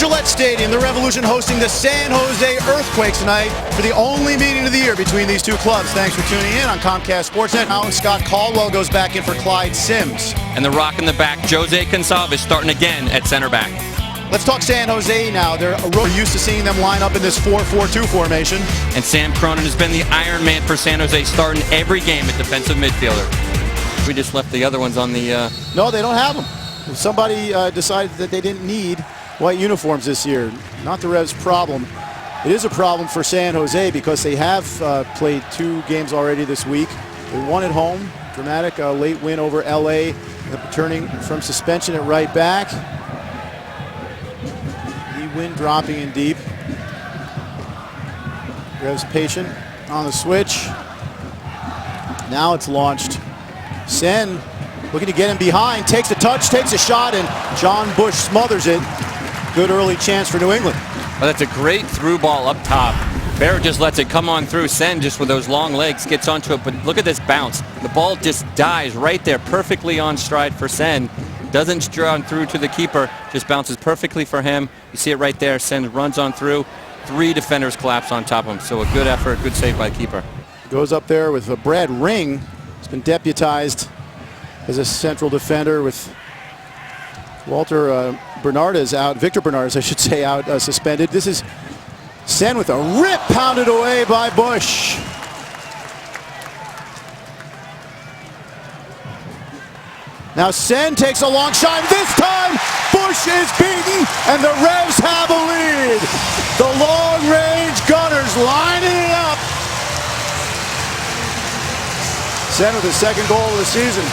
Gillette Stadium, the Revolution hosting the San Jose Earthquakes tonight for the only meeting of the year between these two clubs. Thanks for tuning in on Comcast Sportsnet. Now Scott Caldwell goes back in for Clyde Sims. And the rock in the back, Jose Gonçalves starting again at center back. Let's talk San Jose now. They're used to seeing them line up in this 4-4-2 formation. And Sam Cronin has been the Iron Man for San Jose, starting every game at defensive midfielder. We just left the other ones on the... No, they don't have them. Somebody decided that they didn't need white uniforms this year. Not the Revs' problem. It is a problem for San Jose because they have played 2 games already this week. They won at home. Dramatic late win over LA. Returning from suspension at right back. The win dropping in deep. Revs patient on the switch. Now it's launched. Sen looking to get him behind, takes a touch, takes a shot, and John Bush smothers it. Good early chance for New England. Well, that's a great through ball up top. Bear just lets it come on through. Sen just with those long legs gets onto it, but look at this bounce. The ball just dies right there, perfectly on stride for Sen. Doesn't stride through to the keeper, just bounces perfectly for him. You see it right there. Sen runs on through. 3 defenders collapse on top of him, so a good effort, good save by the keeper. Goes up there with Brad Ring. He's been deputized as a central defender with Walter Bernardes out, Victor Bernardes, I should say, out suspended. This is Sen with a rip pounded away by Bush. Now Sen takes a long shot. This time Bush is beaten and the Revs have a lead. The long-range Gunners lining it up. Sen with his 2nd goal of the season.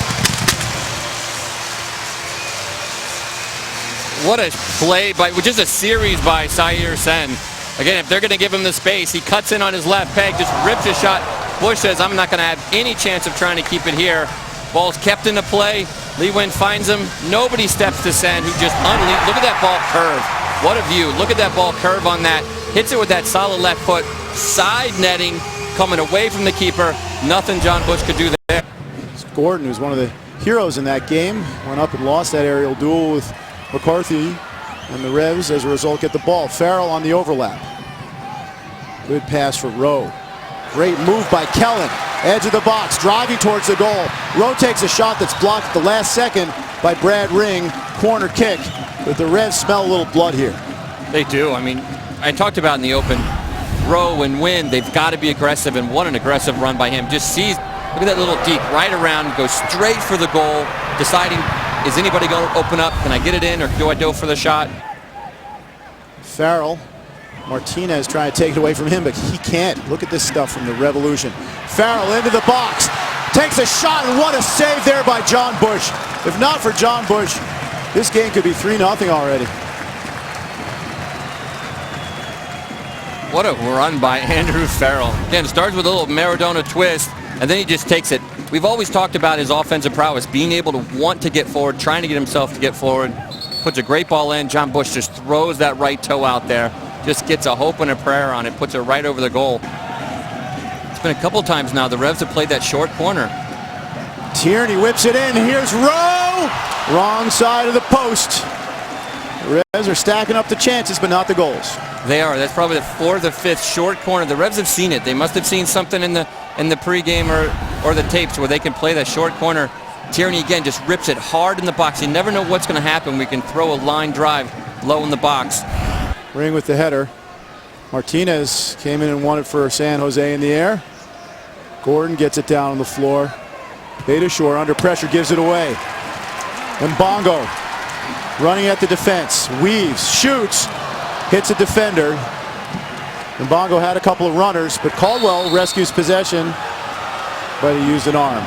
What a play by, just a series by Sayer Sen. Again, if they're going to give him the space, he cuts in on his left peg, just rips a shot. Bush says, I'm not going to have any chance of trying to keep it here. Ball's kept into play. Lee Nguyen finds him. Nobody steps to Sen, who just unleashed. Look at that ball curve. What a view. Look at that ball curve on that. Hits it with that solid left foot. Side netting, coming away from the keeper. Nothing John Bush could do there. Gordon, who's one of the heroes in that game, went up and lost that aerial duel with McCarthy, and the Revs, as a result, get the ball. Farrell on the overlap. Good pass for Rowe. Great move by Kellen. Edge of the box, driving towards the goal. Rowe takes a shot that's blocked at the last second by Brad Ring. Corner kick, but the Revs smell a little blood here. They do. I mean, I talked about in the open, Rowe and Nguyen, they've got to be aggressive, and what an aggressive run by him. Just sees, look at that little deke right around, goes straight for the goal, deciding, is anybody going to open up? Can I get it in, or do I go for the shot? Farrell. Martinez trying to take it away from him, but he can't. Look at this stuff from the Revolution. Farrell into the box. Takes a shot, and what a save there by John Bush. If not for John Bush, this game could be 3-0 already. What a run by Andrew Farrell. Again, it starts with a little Maradona twist, and then he just takes it. We've always talked about his offensive prowess, being able to want to get forward, trying to get himself to get forward. Puts a great ball in. John Bush just throws that right toe out there. Just gets a hope and a prayer on it, puts it right over the goal. It's been a couple times now. The Revs have played that short corner. Tierney whips it in. Here's Rowe. Wrong side of the post. The Revs are stacking up the chances, but not the goals. They are. That's probably the 4th or 5th short corner. The Revs have seen it. They must have seen something in the pregame or the tapes where they can play that short corner. Tierney again just rips it hard in the box. You never know what's going to happen. We can throw a line drive low in the box. Ring with the header. Martinez came in and won it for San Jose in the air. Gordon gets it down on the floor. Beta Shore under pressure gives it away. Mbongo running at the defense. Weaves, shoots, hits a defender. Mbongo had a couple of runners, but Caldwell rescues possession, but he used an arm.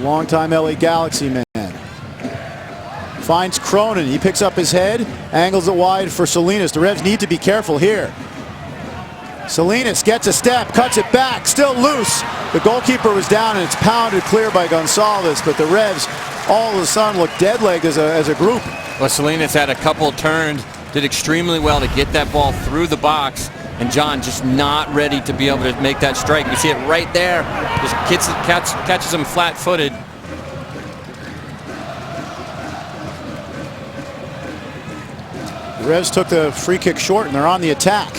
Longtime LA Galaxy man. Finds Cronin. He picks up his head, angles it wide for Salinas. The Revs need to be careful here. Salinas gets a step, cuts it back, still loose. The goalkeeper was down, and it's pounded clear by Gonçalves, but the Revs all of a sudden look dead-legged as a group. Well, Salinas had a couple turns, did extremely well to get that ball through the box, and John just not ready to be able to make that strike. You see it right there. Just catches him flat-footed. The Revs took the free kick short, and they're on the attack.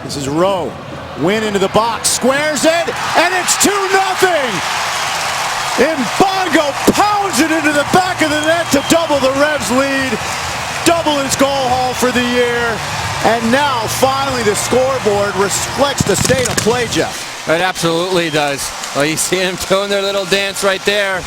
This is Rowe. Win into the box, squares it, and it's 2-0. Mbongo pounds it into the back of the net to double the Revs' lead, double his goal haul for the year, and now finally the scoreboard reflects the state of play, Jeff. It absolutely does. Well, you see him doing their little dance right there.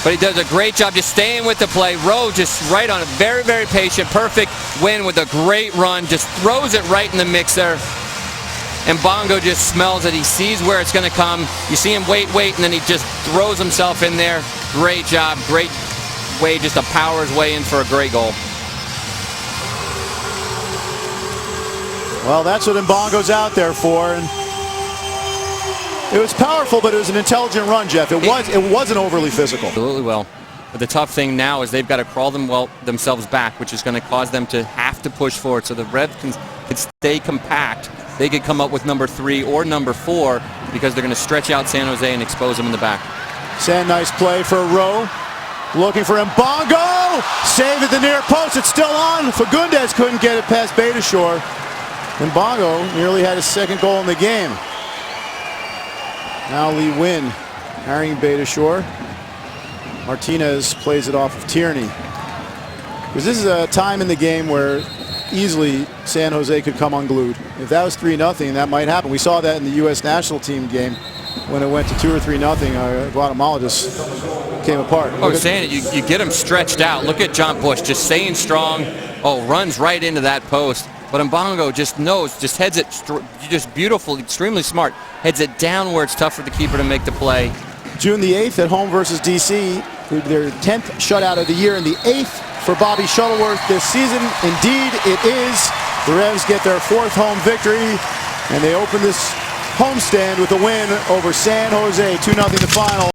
But he does a great job just staying with the play. Rowe just right on it. Very, very patient. Perfect win with a great run. Just throws it right in the mix there. And Mbongo just smells it. He sees where it's going to come. You see him wait, and then he just throws himself in there. Great job. Great way just to power his way in for a great goal. Well, that's what Mbongo's out there for. And it was powerful, but it was an intelligent run, Jeff. It wasn't overly physical. Absolutely well. But the tough thing now is they've got to crawl themselves back, which is going to cause them to have to push forward. So the Revs can stay compact. They could come up with number 3 or number 4 because they're going to stretch out San Jose and expose them in the back. Nice play for Rowe. Looking for Mbongo. Save at the near post. It's still on. Fagundes couldn't get it past Betashore. Mbongo nearly had his second goal in the game. Now Lee Wynn carrying Betashore. Martinez plays it off of Tierney. Because this is a time in the game where easily San Jose could come unglued. If that was 3-0, that might happen. We saw that in the U.S. national team game when it went to 2 or 3-0. Guatemala just came apart. Oh, saying it, you get them stretched out. Look at John Bush just staying strong. Oh, runs right into that post. But Mbongo just knows, just heads it, just beautiful, extremely smart. Heads it down where it's tough for the keeper to make the play. June the 8th at home versus D.C. Their 10th shutout of the year and the 8th for Bobby Shuttleworth this season. Indeed, it is. The Revs get their 4th home victory, and they open this homestand with a win over San Jose. 2-0 the final.